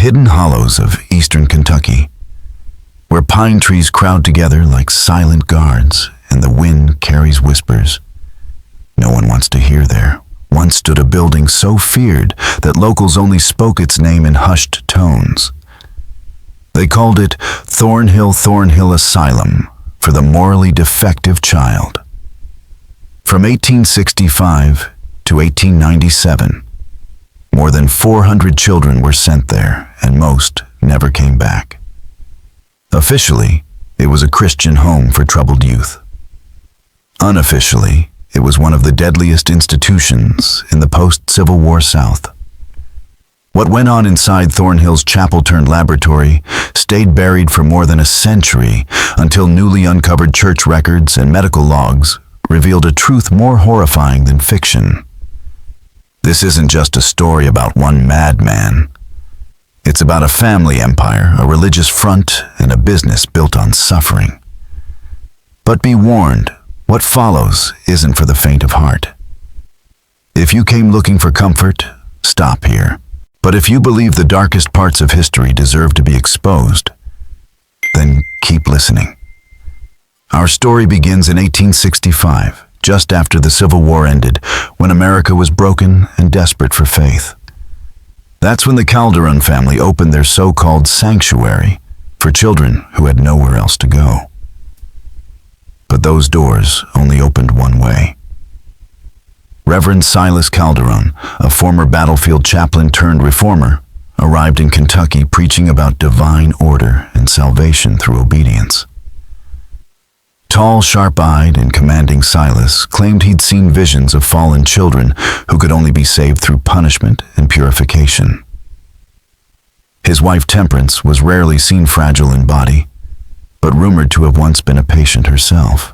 hidden hollows of eastern Kentucky, where pine trees crowd together like silent guards and the wind carries whispers no one wants to hear there, once stood a building so feared that locals only spoke its name in hushed tones. They called it Thornhill Asylum for the morally defective child. From 1865 to 1897, more than 400 children were sent there, and most never came back. Officially, it was a Christian home for troubled youth. Unofficially, it was one of the deadliest institutions in the post-Civil War South. What went on inside Thornhill's chapel-turned-laboratory stayed buried for more than a century until newly uncovered church records and medical logs revealed a truth more horrifying than fiction. This isn't just a story about one madman. It's about a family empire, a religious front, and a business built on suffering. But be warned, what follows isn't for the faint of heart. If you came looking for comfort, stop here. But if you believe the darkest parts of history deserve to be exposed, then keep listening. Our story begins in 1865, just after the Civil War ended, when America was broken and desperate for faith. That's when the Calderon family opened their so-called sanctuary for children who had nowhere else to go. But those doors only opened one way. Reverend Silas Calderon, a former battlefield chaplain turned reformer, arrived in Kentucky preaching about divine order and salvation through obedience. Tall, sharp-eyed, and commanding Silas claimed he'd seen visions of fallen children who could only be saved through punishment and purification. His wife Temperance was rarely seen fragile in body, but rumored to have once been a patient herself.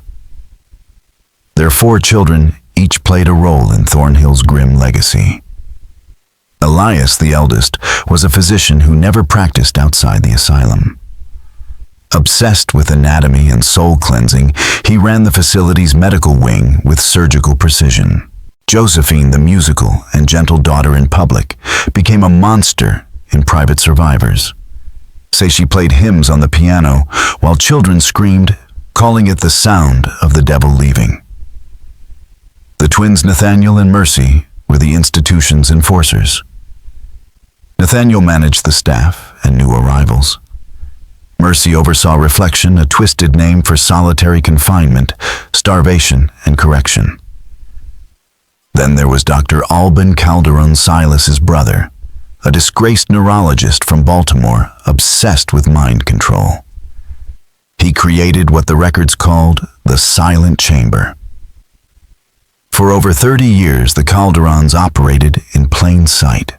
Their 4 children each played a role in Thornhill's grim legacy. Elias, the eldest, was a physician who never practiced outside the asylum. Obsessed with anatomy and soul cleansing, he ran the facility's medical wing with surgical precision. Josephine, the musical and gentle daughter in public, became a monster in private survivors. Say she played hymns on the piano while children screamed, calling it the sound of the devil leaving. The twins Nathaniel and Mercy were the institution's enforcers. Nathaniel managed the staff and new arrivals. Mercy oversaw reflection, a twisted name for solitary confinement, starvation, and correction. Then there was Dr. Alban Calderon Silas's brother, a disgraced neurologist from Baltimore obsessed with mind control. He created what the records called the silent chamber. For over 30 years, the Calderons operated in plain sight.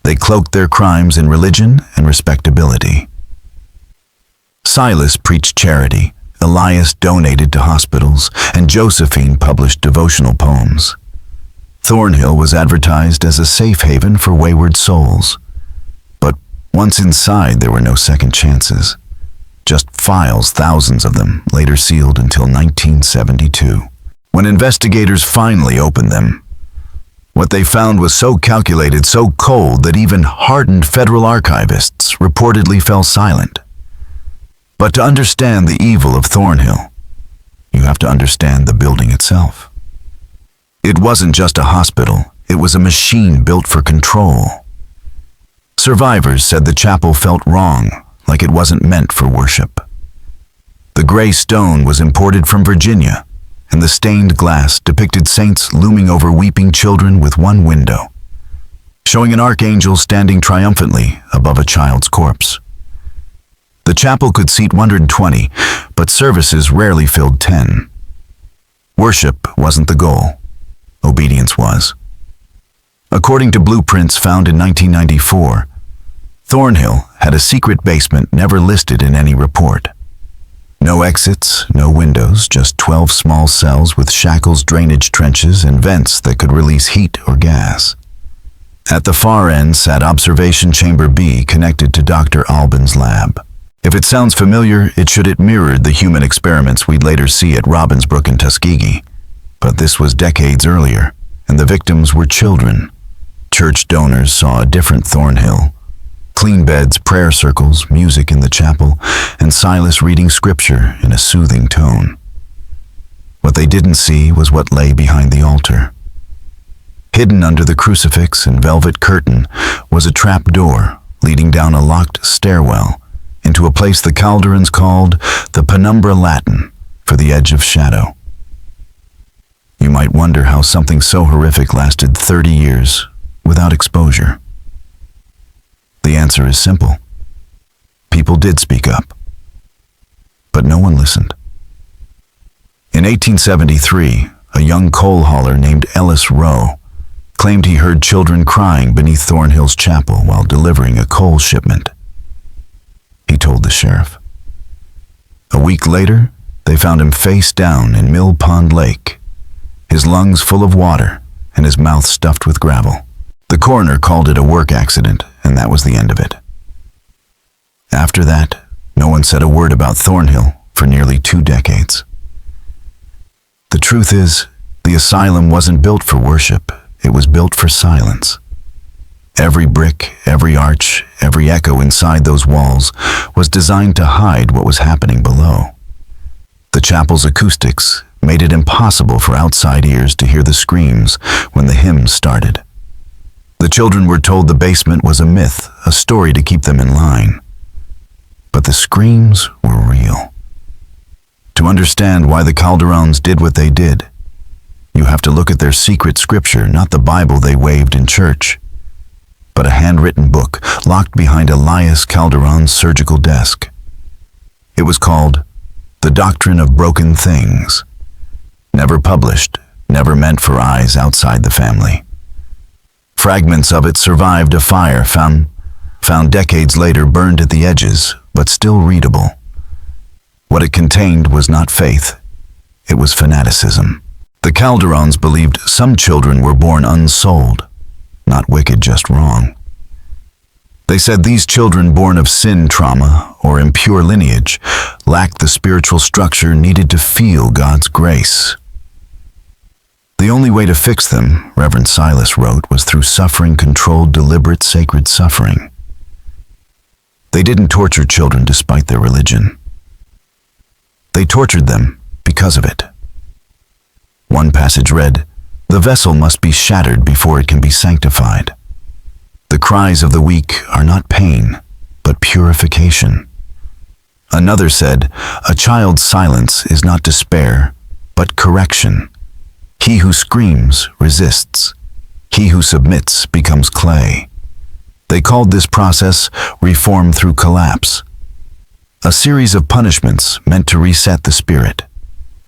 They cloaked their crimes in religion and respectability. Silas preached charity, Elias donated to hospitals, and Josephine published devotional poems. Thornhill was advertised as a safe haven for wayward souls. But once inside, there were no second chances. Just files, thousands of them, later sealed until 1972. When investigators finally opened them, what they found was so calculated, so cold, that even hardened federal archivists reportedly fell silent. But to understand the evil of Thornhill, you have to understand the building itself. It wasn't just a hospital, it was a machine built for control. Survivors said the chapel felt wrong, like it wasn't meant for worship. The gray stone was imported from Virginia, and the stained glass depicted saints looming over weeping children with one window, showing an archangel standing triumphantly above a child's corpse. The chapel could seat 120, but services rarely filled 10. Worship wasn't the goal. Obedience was. According to blueprints found in 1994, Thornhill had a secret basement never listed in any report. No exits, no windows, just 12 small cells with shackles, drainage trenches, and vents that could release heat or gas. At the far end sat Observation Chamber B, connected to Dr. Alban's lab. If it sounds familiar, it mirrored the human experiments we'd later see at Robbinsbrook and Tuskegee. But this was decades earlier, and the victims were children. Church donors saw a different Thornhill. Clean beds, prayer circles, music in the chapel, and Silas reading scripture in a soothing tone. What they didn't see was what lay behind the altar. Hidden under the crucifix and velvet curtain was a trap door leading down a locked stairwell into a place the Calderons called the Penumbra Latin, for the edge of shadow. You might wonder how something so horrific lasted 30 years without exposure. The answer is simple. People did speak up, but no one listened. In 1873, a young coal hauler named Ellis Rowe claimed he heard children crying beneath Thornhill's chapel while delivering a coal shipment. He told the sheriff. A week later, they found him face down in Mill Pond Lake, his lungs full of water and his mouth stuffed with gravel. The coroner called it a work accident, and that was the end of it. After that, no one said a word about Thornhill for nearly 2 decades. The truth is, the asylum wasn't built for worship, it was built for silence. Every brick, every arch, every echo inside those walls was designed to hide what was happening below. The chapel's acoustics made it impossible for outside ears to hear the screams when the hymns started. The children were told the basement was a myth, a story to keep them in line. But the screams were real. To understand why the Calderons did what they did, you have to look at their secret scripture, not the Bible they waved in church, but a handwritten book locked behind Elias Calderon's surgical desk. It was called The Doctrine of Broken Things. Never published, never meant for eyes outside the family. Fragments of it survived a fire found decades later, burned at the edges, but still readable. What it contained was not faith, it was fanaticism. The Calderons believed some children were born unsouled, not wicked, just wrong. They said these children born of sin trauma or impure lineage lacked the spiritual structure needed to feel God's grace. The only way to fix them, Reverend Silas wrote, was through suffering-controlled, deliberate, sacred suffering. They didn't torture children despite their religion. They tortured them because of it. One passage read, "The vessel must be shattered before it can be sanctified. The cries of the weak are not pain, but purification." Another said, "A child's silence is not despair, but correction. He who screams resists. He who submits becomes clay." They called this process reform through collapse. A series of punishments meant to reset the spirit.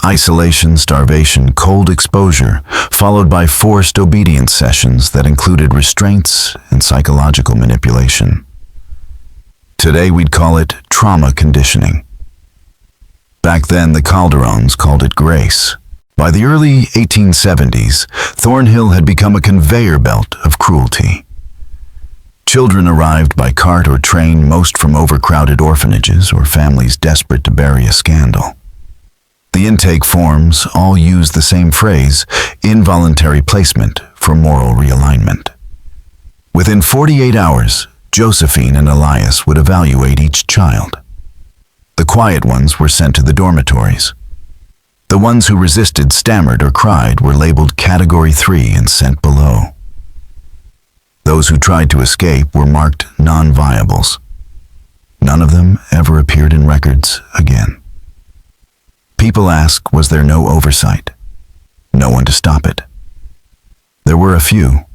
Isolation, starvation, cold exposure, followed by forced obedience sessions that included restraints and psychological manipulation. Today we'd call it trauma conditioning. Back then the Calderons called it grace. By the early 1870s, Thornhill had become a conveyor belt of cruelty. Children arrived by cart or train, most from overcrowded orphanages or families desperate to bury a scandal. The intake forms all used the same phrase, involuntary placement for moral realignment. Within 48 hours, Josephine and Elias would evaluate each child. The quiet ones were sent to the dormitories. The ones who resisted, stammered, or cried were labeled Category 3 and sent below. Those who tried to escape were marked non-viables. None of them ever appeared in records again. People ask, was there no oversight? No one to stop it. There were a few.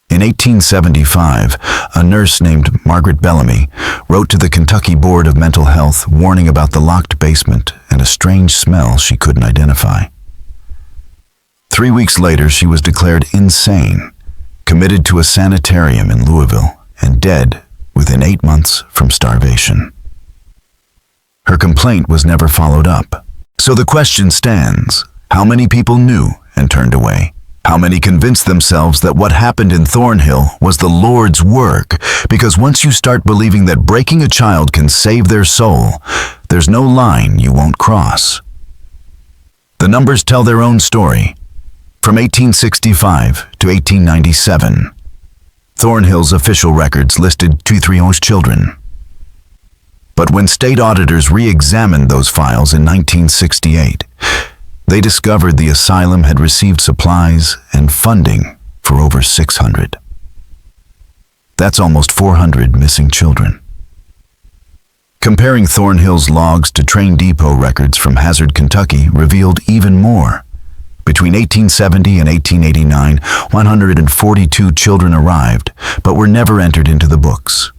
In 1875, a nurse named Margaret Bellamy wrote to the Kentucky Board of Mental Health warning about the locked basement and a strange smell she couldn't identify. 3 weeks later, she was declared insane, committed to a sanitarium in Louisville, and dead within 8 months from starvation. Her complaint was never followed up. So the question stands, how many people knew and turned away? How many convinced themselves that what happened in Thornhill was the Lord's work? Because once you start believing that breaking a child can save their soul, there's no line you won't cross. The numbers tell their own story. From 1865 to 1897, Thornhill's official records listed 231 children. But when state auditors re-examined those files in 1968, they discovered the asylum had received supplies and funding for over 600. That's almost 400 missing children. Comparing Thornhill's logs to train depot records from Hazard, Kentucky, revealed even more. Between 1870 and 1889, 142 children arrived, but were never entered into the books.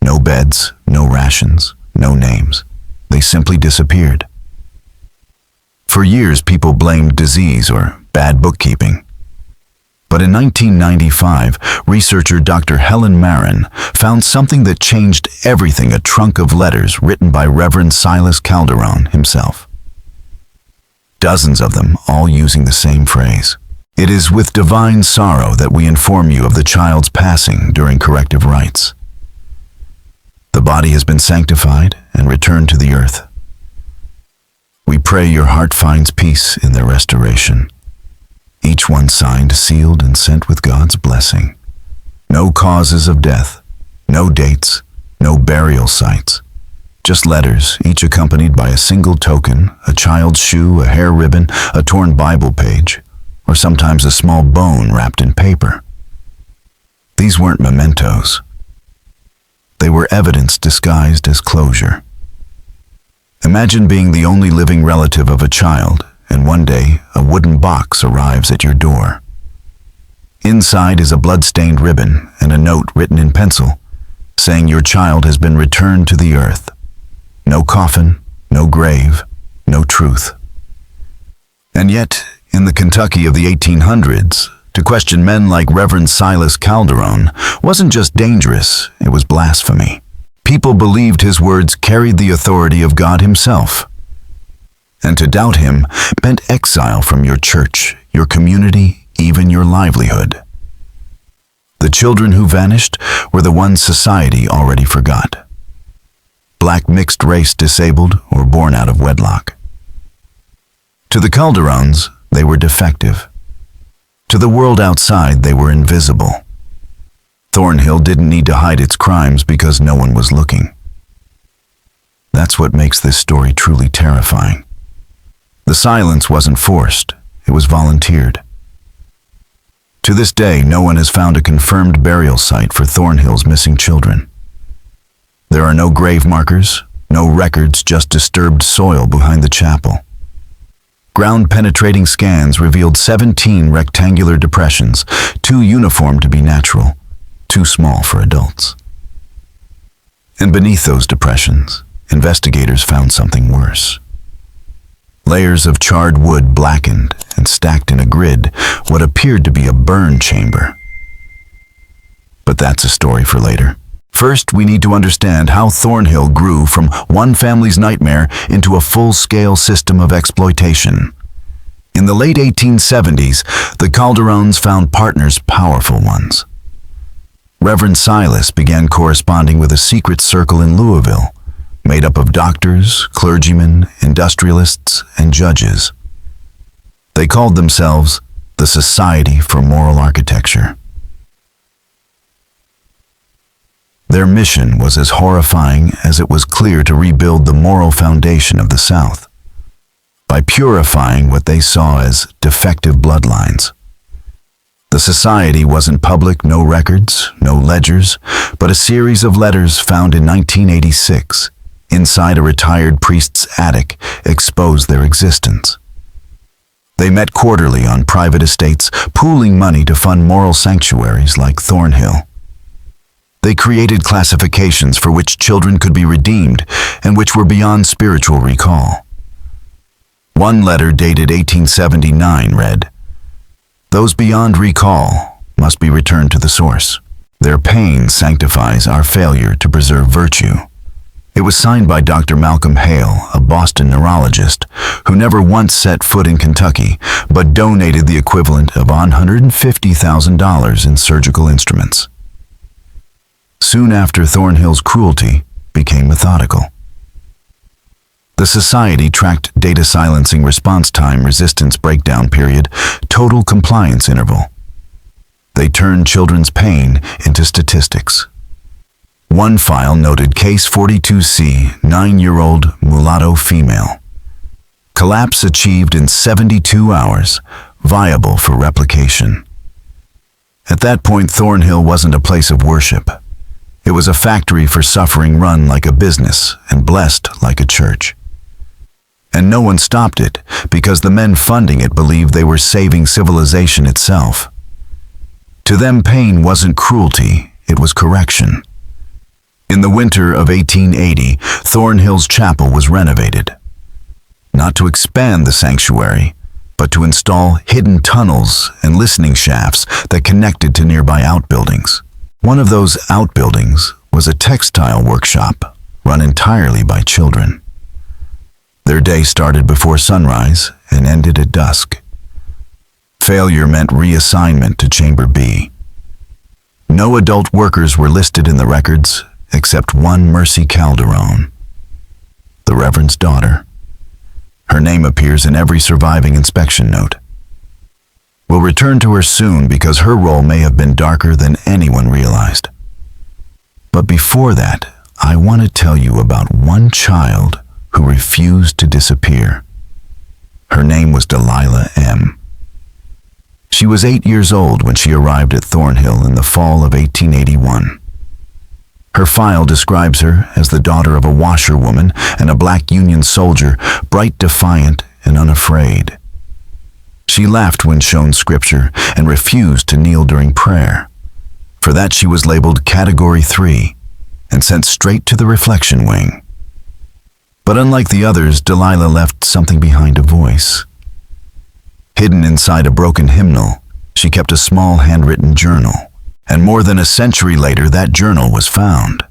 No beds, no rations, no names. They simply disappeared. For years, people blamed disease or bad bookkeeping. But in 1995, researcher Dr. Helen Marin found something that changed everything: a trunk of letters written by Reverend Silas Calderon himself. Dozens of them, all using the same phrase. "It is with divine sorrow that we inform you of the child's passing during corrective rites. The body has been sanctified and returned to the earth. We pray your heart finds peace in their restoration. Each one signed, sealed, and sent with God's blessing. No causes of death, no dates, no burial sites. Just letters, each accompanied by a single token, a child's shoe, a hair ribbon, a torn Bible page, or sometimes a small bone wrapped in paper. These weren't mementos. They were evidence disguised as closure. Imagine being the only living relative of a child, and one day a wooden box arrives at your door. Inside is a blood-stained ribbon and a note written in pencil, saying your child has been returned to the earth. No coffin, no grave, no truth. And yet, in the Kentucky of the 1800s, to question men like Reverend Silas Calderon wasn't just dangerous, it was blasphemy. People believed his words carried the authority of God himself. And to doubt him meant exile from your church, your community, even your livelihood. The children who vanished were the ones society already forgot. Black, mixed race, disabled, or born out of wedlock. To the Calderons, they were defective. To the world outside, they were invisible. Thornhill didn't need to hide its crimes because no one was looking. That's what makes this story truly terrifying. The silence wasn't forced, it was volunteered. To this day, no one has found a confirmed burial site for Thornhill's missing children. There are no grave markers, no records, just disturbed soil behind the chapel. Ground-penetrating scans revealed 17 rectangular depressions, too uniform to be natural, too small for adults. And beneath those depressions, investigators found something worse. Layers of charred wood blackened and stacked in a grid, what appeared to be a burn chamber. But that's a story for later. First, we need to understand how Thornhill grew from one family's nightmare into a full-scale system of exploitation. In the late 1870s, the Calderons found partners, powerful ones. Reverend Silas began corresponding with a secret circle in Louisville, made up of doctors, clergymen, industrialists, and judges. They called themselves the Society for Moral Architecture. Their mission was as horrifying as it was clear to rebuild the moral foundation of the South, by purifying what they saw as defective bloodlines. The society wasn't public, no records, no ledgers, but a series of letters found in 1986 inside a retired priest's attic exposed their existence. They met quarterly on private estates, pooling money to fund moral sanctuaries like Thornhill. They created classifications for which children could be redeemed and which were beyond spiritual recall. One letter dated 1879 read, "Those beyond recall must be returned to the source. Their pain sanctifies our failure to preserve virtue." It was signed by Dr. Malcolm Hale, a Boston neurologist, who never once set foot in Kentucky, but donated the equivalent of $150,000 in surgical instruments. Soon after, Thornhill's cruelty became methodical. The society tracked data silencing response time, resistance breakdown period, total compliance interval. They turned children's pain into statistics. One file noted Case 42C, 9-year-old mulatto female. Collapse achieved in 72 hours, viable for replication. At that point, Thornhill wasn't a place of worship. It was a factory for suffering run like a business and blessed like a church. And no one stopped it because the men funding it believed they were saving civilization itself. To them, pain wasn't cruelty, it was correction. In the winter of 1880, Thornhill's chapel was renovated. Not to expand the sanctuary, but to install hidden tunnels and listening shafts that connected to nearby outbuildings. One of those outbuildings was a textile workshop run entirely by children. Their day started before sunrise and ended at dusk. Failure meant reassignment to Chamber B. No adult workers were listed in the records except one Mercy Calderon, the Reverend's daughter. Her name appears in every surviving inspection note. We'll return to her soon because her role may have been darker than anyone realized. But before that, I want to tell you about one child who refused to disappear. Her name was Delilah M. She was 8 years old when she arrived at Thornhill in the fall of 1881. Her file describes her as the daughter of a washerwoman and a black Union soldier, bright, defiant, and unafraid. She laughed when shown scripture and refused to kneel during prayer. For that she was labeled Category 3 and sent straight to the reflection wing. But unlike the others, Delilah left something behind a voice. Hidden inside a broken hymnal, she kept a small handwritten journal. And more than a century later, that journal was found.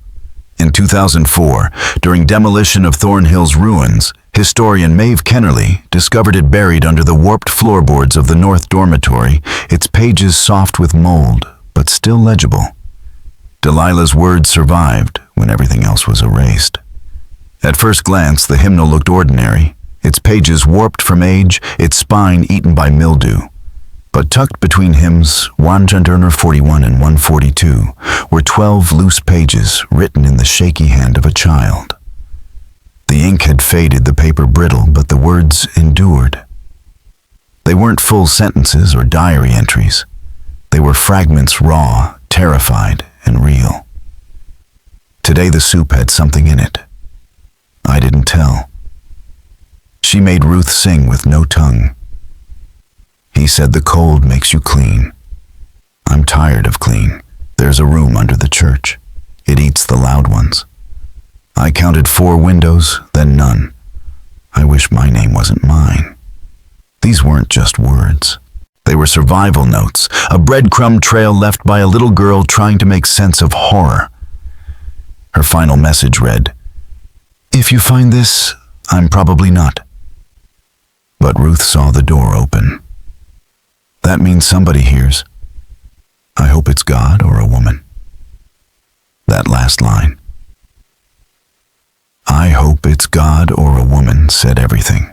In 2004, during demolition of Thornhill's ruins, historian Maeve Kennerly discovered it buried under the warped floorboards of the North Dormitory, its pages soft with mold, but still legible. Delilah's words survived when everything else was erased. At first glance, the hymnal looked ordinary, its pages warped from age, its spine eaten by mildew. But tucked between hymns 141 and 142 were 12 loose pages written in the shaky hand of a child. The ink had faded, the paper brittle, but the words endured. They weren't full sentences or diary entries. They were fragments, raw, terrified, and real. Today the soup had something in it. I didn't tell. She made Ruth sing with no tongue. He said the cold makes you clean. I'm tired of clean. There's a room under the church. It eats the loud ones. I counted 4 windows, then none. I wish my name wasn't mine. These weren't just words. They were survival notes, a breadcrumb trail left by a little girl trying to make sense of horror. Her final message read, "If you find this, I'm probably not." But Ruth saw the door open. That means somebody hears. I hope it's God or a woman. That last line. I hope it's God or a woman said everything.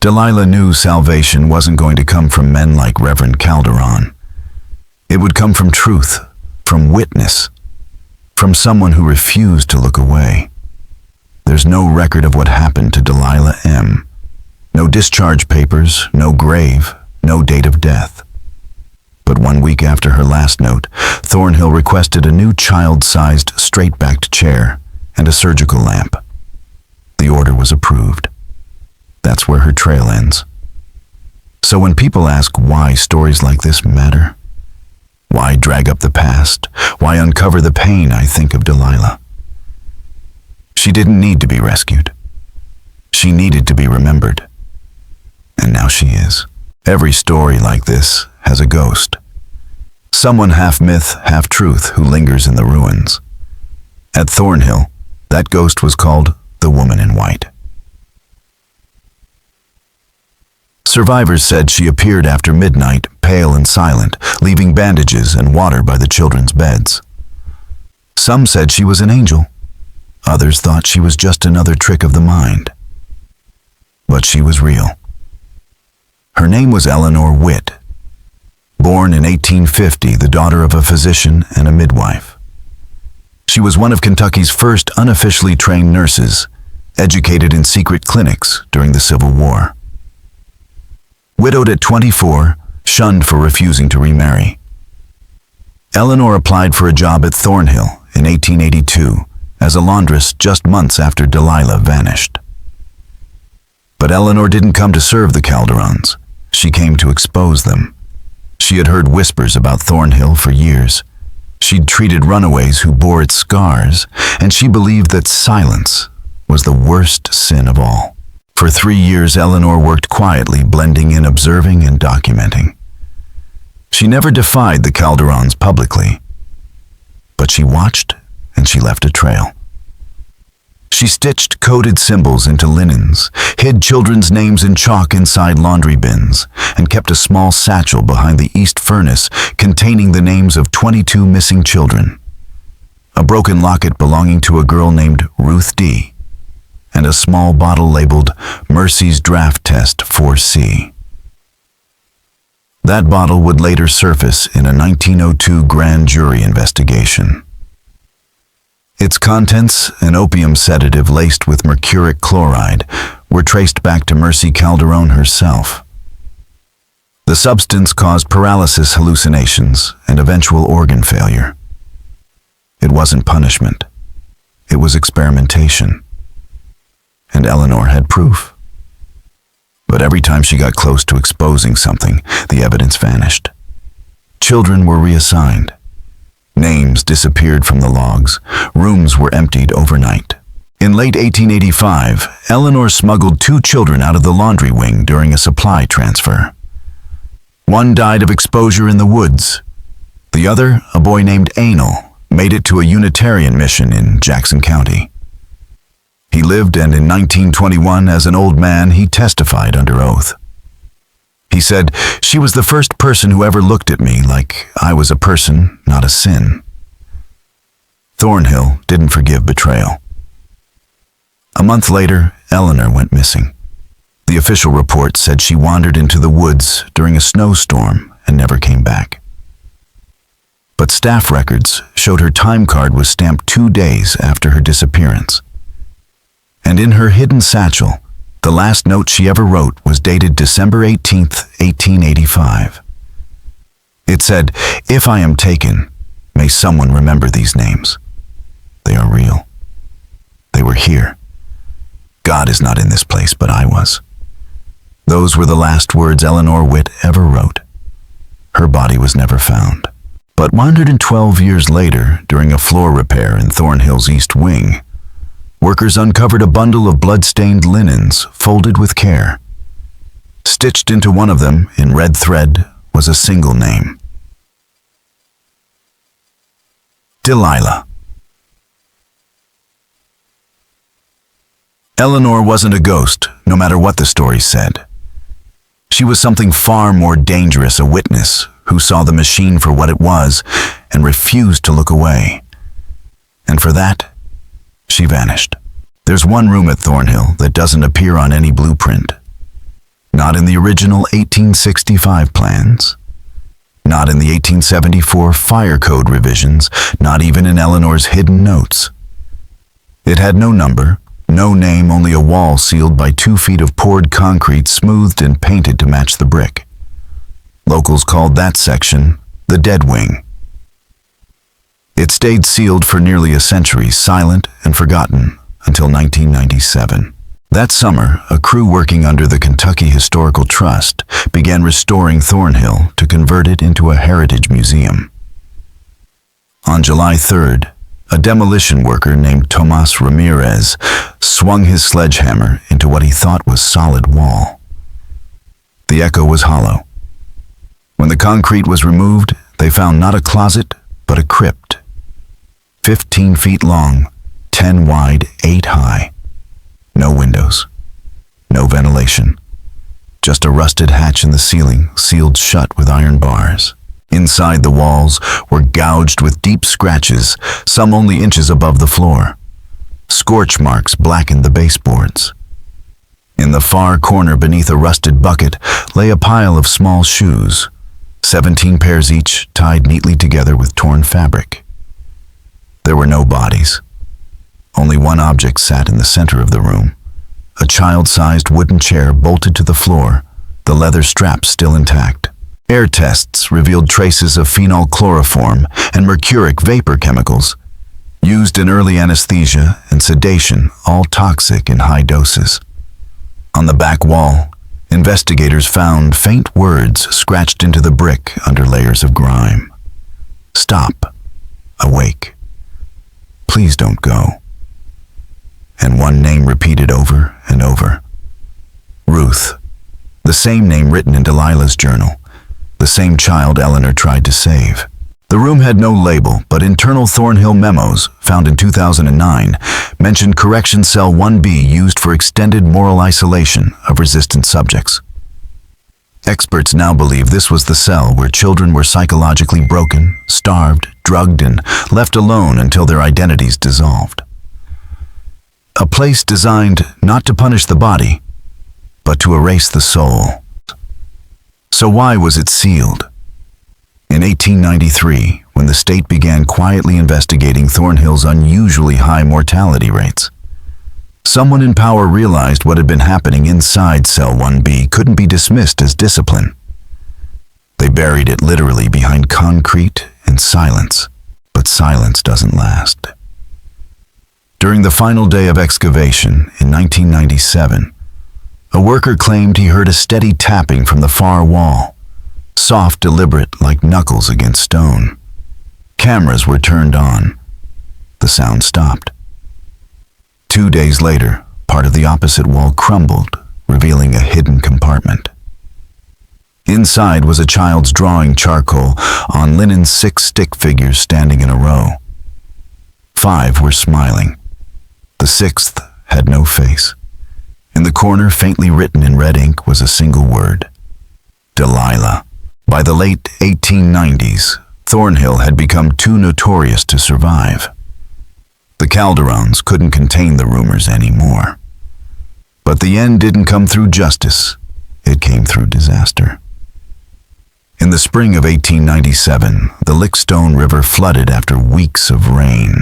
Delilah knew salvation wasn't going to come from men like Reverend Calderon. It would come from truth, from witness, from someone who refused to look away. There's no record of what happened to Delilah M. No discharge papers, no grave, no date of death. But 1 week after her last note, Thornhill requested a new child-sized straight-backed chair and a surgical lamp. The order was approved. That's where her trail ends. So when people ask why stories like this matter, why drag up the past, why uncover the pain, I think of Delilah. She didn't need to be rescued. She needed to be remembered. And now she is. Every story like this has a ghost. Someone half myth, half truth who lingers in the ruins. At Thornhill, that ghost was called the Woman in White. Survivors said she appeared after midnight, pale and silent, leaving bandages and water by the children's beds. Some said she was an angel. Others thought she was just another trick of the mind. But she was real. Her name was Eleanor Witt. Born in 1850, the daughter of a physician and a midwife. She was one of Kentucky's first unofficially trained nurses, educated in secret clinics during the Civil War. Widowed at 24, shunned for refusing to remarry. Eleanor applied for a job at Thornhill in 1882 as a laundress just months after Delilah vanished. But Eleanor didn't come to serve the Calderons. She came to expose them. She had heard whispers about Thornhill for years. She'd treated runaways who bore its scars, and she believed that silence was the worst sin of all. For 3 years, Eleanor worked quietly, blending in observing and documenting. She never defied the Calderons publicly, but she watched and she left a trail. She stitched coded symbols into linens, hid children's names in chalk inside laundry bins, and kept a small satchel behind the east furnace containing the names of 22 missing children. A broken locket belonging to a girl named Ruth D., and a small bottle labeled Mercy's Draft Test 4C. That bottle would later surface in a 1902 grand jury investigation. Its contents, an opium sedative laced with mercuric chloride, were traced back to Mercy Calderon herself. The substance caused paralysis, hallucinations, and eventual organ failure. It wasn't punishment. It was experimentation. And Eleanor had proof. But every time she got close to exposing something, the evidence vanished. Children were reassigned. Names disappeared from the logs. Rooms were emptied overnight. In late 1885, Eleanor smuggled 2 children out of the laundry wing during a supply transfer. One died of exposure in the woods. The other, a boy named Anal, made it to a Unitarian mission in Jackson County. He lived, and in 1921, as an old man, he testified under oath. He said, "She was the first person who ever looked at me like I was a person, not a sin." Thornhill didn't forgive betrayal. A month later, Eleanor went missing. The official report said she wandered into the woods during a snowstorm and never came back. But staff records showed her time card was stamped 2 days after her disappearance. And in her hidden satchel, the last note she ever wrote was dated December 18th, 1885. It said, "If I am taken, may someone remember these names. They are real. They were here. God is not in this place, but I was." Those were the last words Eleanor Witt ever wrote. Her body was never found. But 112 years later, during a floor repair in Thornhill's East Wing, workers uncovered a bundle of blood-stained linens folded with care. Stitched into one of them, in red thread, was a single name. Delilah. Eleanor wasn't a ghost, no matter what the story said. She was something far more dangerous, a witness who saw the machine for what it was and refused to look away. And for that, she vanished. There's one room at Thornhill that doesn't appear on any blueprint. Not in the original 1865 plans. Not in the 1874 fire code revisions, not even in Eleanor's hidden notes. It had no number, no name, only a wall sealed by 2 feet of poured concrete smoothed and painted to match the brick. Locals called that section the Dead Wing. It stayed sealed for nearly a century, silent and forgotten, until 1997. That summer, a crew working under the Kentucky Historical Trust began restoring Thornhill to convert it into a heritage museum. On July 3rd, a demolition worker named Tomas Ramirez swung his sledgehammer into what he thought was solid wall. The echo was hollow. When the concrete was removed, they found not a closet, but a crypt. 15 feet long, 10 wide, 8 high. No windows. No ventilation. Just a rusted hatch in the ceiling, sealed shut with iron bars. Inside, the walls were gouged with deep scratches, some only inches above the floor. Scorch marks blackened the baseboards. In the far corner beneath a rusted bucket lay a pile of small shoes, 17 pairs each, tied neatly together with torn fabric. There were no bodies. Only one object sat in the center of the room, a child-sized wooden chair bolted to the floor, the leather straps still intact. Air tests revealed traces of phenol chloroform and mercuric vapor chemicals, used in early anesthesia and sedation, all toxic in high doses. On the back wall, investigators found faint words scratched into the brick under layers of grime. Stop. Awake. Please don't go. And one name repeated over and over. Ruth. The same name written in Delilah's journal. The same child Eleanor tried to save. The room had no label, but internal Thornhill memos, found in 2009, mentioned Correction Cell 1B used for extended moral isolation of resistant subjects. Experts now believe this was the cell where children were psychologically broken, starved, drugged, and left alone until their identities dissolved. A place designed not to punish the body, but to erase the soul. So why was it sealed? In 1893, when the state began quietly investigating Thornhill's unusually high mortality rates, someone in power realized what had been happening inside Cell 1B couldn't be dismissed as discipline. They buried it literally behind concrete and silence, but silence doesn't last. During the final day of excavation in 1997, a worker claimed he heard a steady tapping from the far wall, soft, deliberate, like knuckles against stone. Cameras were turned on. The sound stopped. 2 days later, part of the opposite wall crumbled, revealing a hidden compartment. Inside was a child's drawing charcoal on linen, 6 stick figures standing in a row. 5 were smiling. The 6th had no face. In the corner, faintly written in red ink, was a single word: Delilah. By the late 1890s, Thornhill had become too notorious to survive. The Calderons couldn't contain the rumors anymore. But the end didn't come through justice. It came through disaster. In the spring of 1897, the Lickstone River flooded after weeks of rain.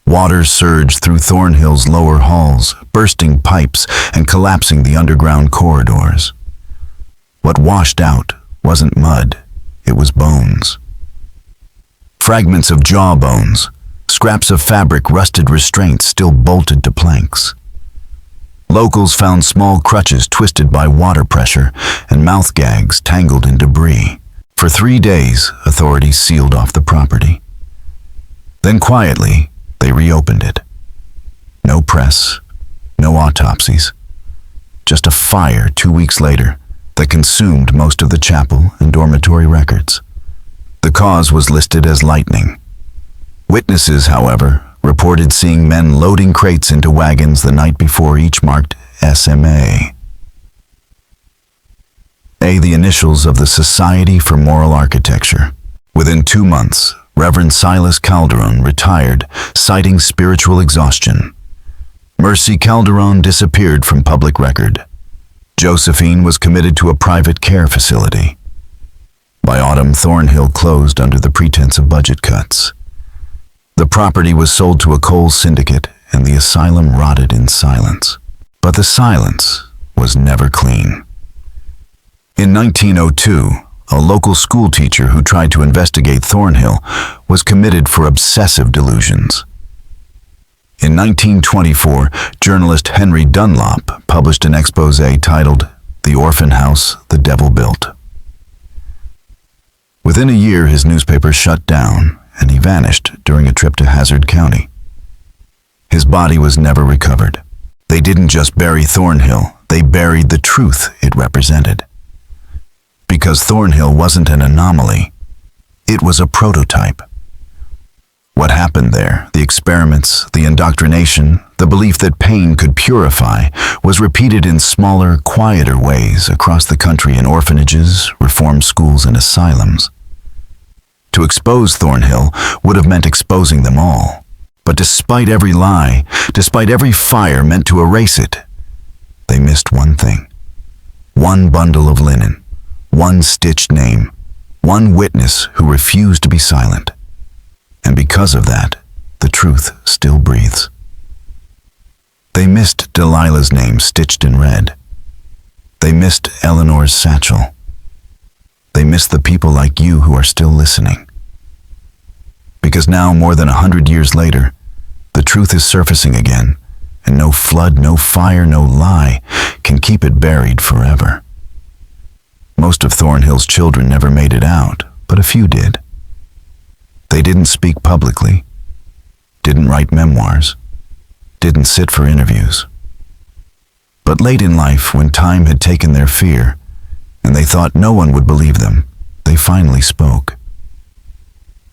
Water surged through Thornhill's lower halls, bursting pipes and collapsing the underground corridors. What washed out wasn't mud, it was bones. Fragments of jawbones, scraps of fabric, rusted restraints still bolted to planks. Locals found small crutches twisted by water pressure and mouth gags tangled in debris. For 3 days, authorities sealed off the property. Then quietly, they reopened it. No press, no autopsies. Just a fire 2 weeks later that consumed most of the chapel and dormitory records. The cause was listed as lightning. Witnesses, however, reported seeing men loading crates into wagons the night before, each marked SMA. The initials of the Society for Moral Architecture. Within 2 months, Reverend Silas Calderon retired, citing spiritual exhaustion. Mercy Calderon disappeared from public record. Josephine was committed to a private care facility. By autumn, Thornhill closed under the pretense of budget cuts. The property was sold to a coal syndicate, and the asylum rotted in silence. But the silence was never clean. In 1902, a local school teacher who tried to investigate Thornhill was committed for obsessive delusions. In 1924, journalist Henry Dunlop published an exposé titled "The Orphan House the Devil Built." Within a year, his newspaper shut down, and he vanished during a trip to Hazard County. His body was never recovered. They didn't just bury Thornhill, they buried the truth it represented. Because Thornhill wasn't an anomaly, it was a prototype. What happened there, the experiments, the indoctrination, the belief that pain could purify, was repeated in smaller, quieter ways across the country in orphanages, reform schools, and asylums. To expose Thornhill would have meant exposing them all. But despite every lie, despite every fire meant to erase it, they missed one thing. One bundle of linen, one stitched name, One witness who refused to be silent. And because of that, the truth still breathes. They missed Delilah's name stitched in red. They missed Eleanor's satchel. They missed the people like you who are still listening. Because now, more than 100 years later, the truth is surfacing again, and no flood, no fire, no lie can keep it buried forever. Most of Thornhill's children never made it out, but a few did. They didn't speak publicly, didn't write memoirs, didn't sit for interviews. But late in life, when time had taken their fear, and they thought no one would believe them, they finally spoke.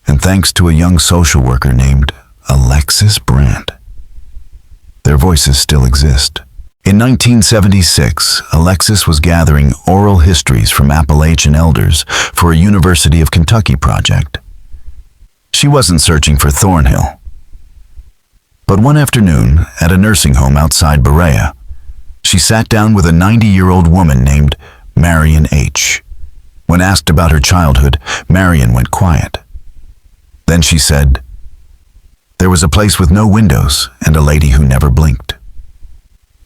And thanks to a young social worker named Alexis Brandt, their voices still exist. In 1976, Alexis was gathering oral histories from Appalachian elders for a University of Kentucky project. She wasn't searching for Thornhill. But one afternoon, at a nursing home outside Berea, she sat down with a 90-year-old woman named Marion H. When asked about her childhood, Marion went quiet. Then she said, "There was a place with no windows and a lady who never blinked."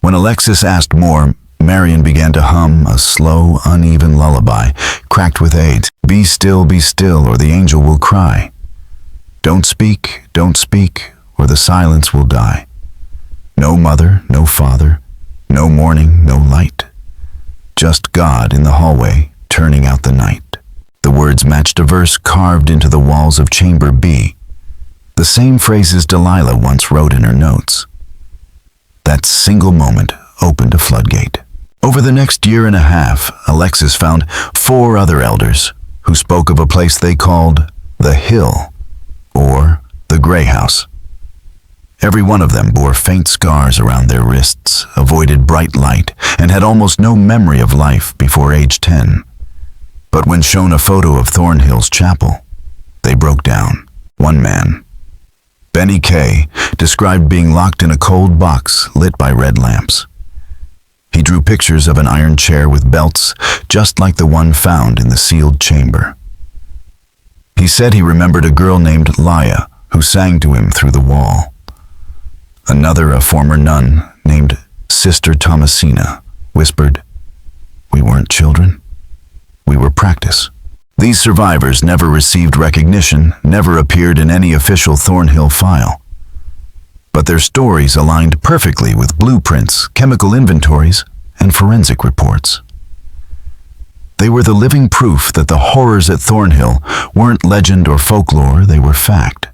When Alexis asked more, Marion began to hum a slow, uneven lullaby, cracked with AIDS. Be still, or the angel will cry. Don't speak, or the silence will die. No mother, no father, no morning, no light. Just God in the hallway, turning out the night. The words matched a verse carved into the walls of Chamber B, the same phrases Delilah once wrote in her notes. That single moment opened a floodgate. Over the next year and a half, Alexis found 4 other elders who spoke of a place they called the Hill, or the Gray House. Every one of them bore faint scars around their wrists, avoided bright light, and had almost no memory of life before age 10. But when shown a photo of Thornhill's chapel, they broke down. One man, Benny K., described being locked in a cold box lit by red lamps. He drew pictures of an iron chair with belts just like the one found in the sealed chamber. He said he remembered a girl named Laya who sang to him through the wall. Another, a former nun named Sister Thomasina, whispered, "We weren't children. We were practice." These survivors never received recognition, never appeared in any official Thornhill file. But their stories aligned perfectly with blueprints, chemical inventories, and forensic reports. They were the living proof that the horrors at Thornhill weren't legend or folklore, they were fact.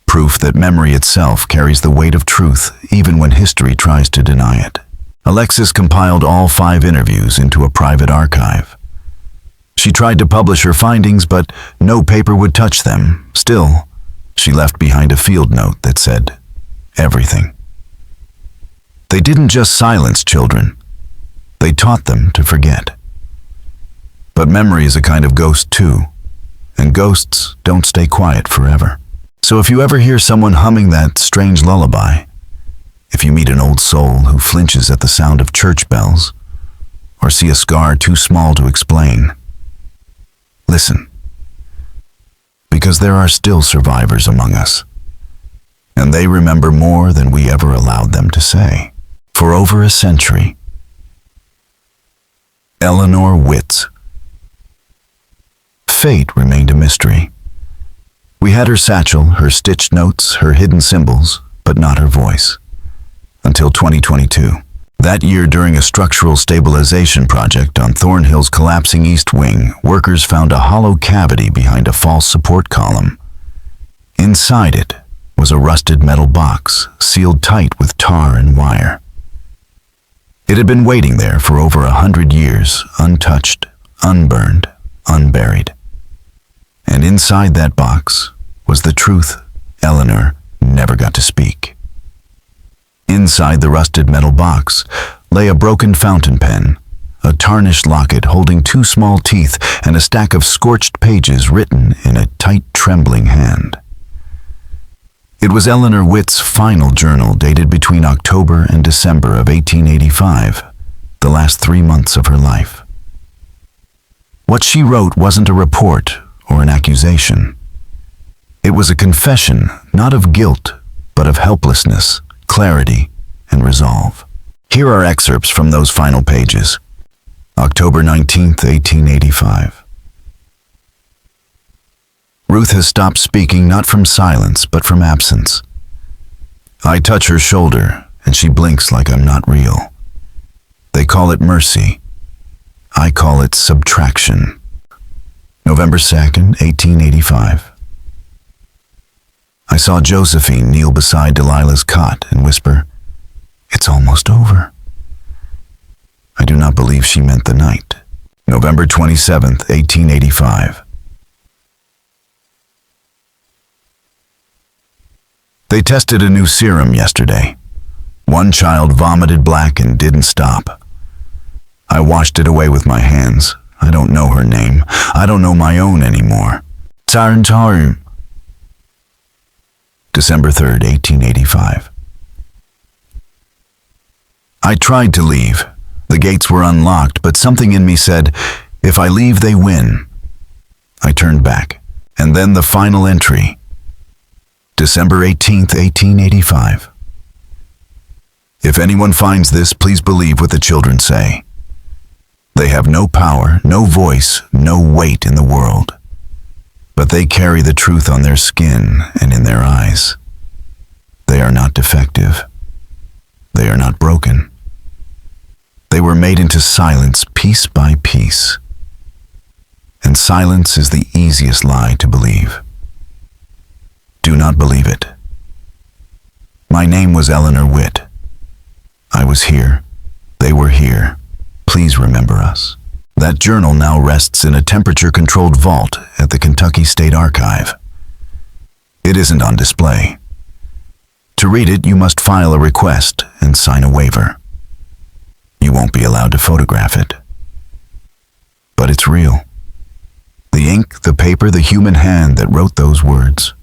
Proof that memory itself carries the weight of truth even when history tries to deny it. Alexis compiled all 5 interviews into a private archive. She tried to publish her findings, but no paper would touch them. Still, she left behind a field note that said, "Everything." They didn't just silence children, they taught them to forget. But memory is a kind of ghost too, and ghosts don't stay quiet forever. So if you ever hear someone humming that strange lullaby, if you meet an old soul who flinches at the sound of church bells, or see a scar too small to explain, listen. Because there are still survivors among us, and they remember more than we ever allowed them to say. For over a century, Eleanor Witz. Fate remained a mystery. We had her satchel, her stitched notes, her hidden symbols, but not her voice. Until 2022. That year, during a structural stabilization project on Thornhill's collapsing east wing, workers found a hollow cavity behind a false support column. Inside it was a rusted metal box, sealed tight with tar and wire. It had been waiting there for over 100 years, untouched, unburned, unburied. And inside that box was the truth Eleanor never got to speak. Inside the rusted metal box lay a broken fountain pen, a tarnished locket holding 2 small teeth, and a stack of scorched pages written in a tight, trembling hand. It was Eleanor Witt's final journal, dated between October and December of 1885, the last 3 months of her life. What she wrote wasn't a report or an accusation. It was a confession, not of guilt, but of helplessness, clarity, and resolve. Here are excerpts from those final pages. October 19th, 1885. Ruth has stopped speaking not from silence, but from absence. I touch her shoulder, and she blinks like I'm not real. They call it mercy. I call it subtraction. November 2nd, 1885. I saw Josephine kneel beside Delilah's cot and whisper, "It's almost over." I do not believe she meant the night. November 27th, 1885. They tested a new serum yesterday. One child vomited black and didn't stop. I washed it away with my hands. I don't know her name. I don't know my own anymore. Tarantarum. December 3rd, 1885. I tried to leave. The gates were unlocked, but something in me said, if I leave, they win. I turned back. And then the final entry. December 18th, 1885. If anyone finds this, please believe what the children say. They have no power, no voice, no weight in the world. But they carry the truth on their skin and in their eyes. They are not defective. They are not broken. They were made into silence piece by piece. And silence is the easiest lie to believe. Do not believe it. My name was Eleanor Witt. I was here. They were here. Please remember us. That journal now rests in a temperature-controlled vault at the Kentucky State Archive. It isn't on display. To read it, you must file a request and sign a waiver. You won't be allowed to photograph it. But it's real. The ink, the paper, the human hand that wrote those words.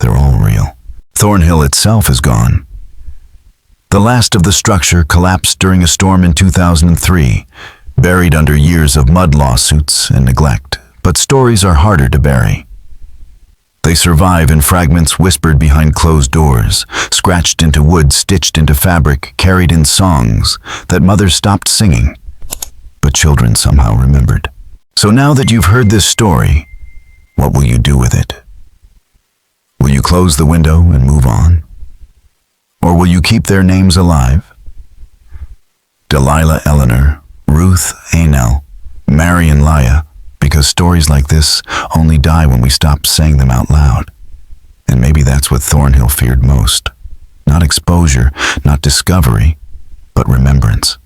They're all real. Thornhill itself is gone. The last of the structure collapsed during a storm in 2003, buried under years of mud lawsuits and neglect. But stories are harder to bury. They survive in fragments whispered behind closed doors, scratched into wood, stitched into fabric, carried in songs that mothers stopped singing, but children somehow remembered. So now that you've heard this story, what will you do with it? Will you close the window and move on? Or will you keep their names alive? Delilah Eleanor, Ruth Anel, Marion Laya, because stories like this only die when we stop saying them out loud. And maybe that's what Thornhill feared most. Not exposure, not discovery, but remembrance.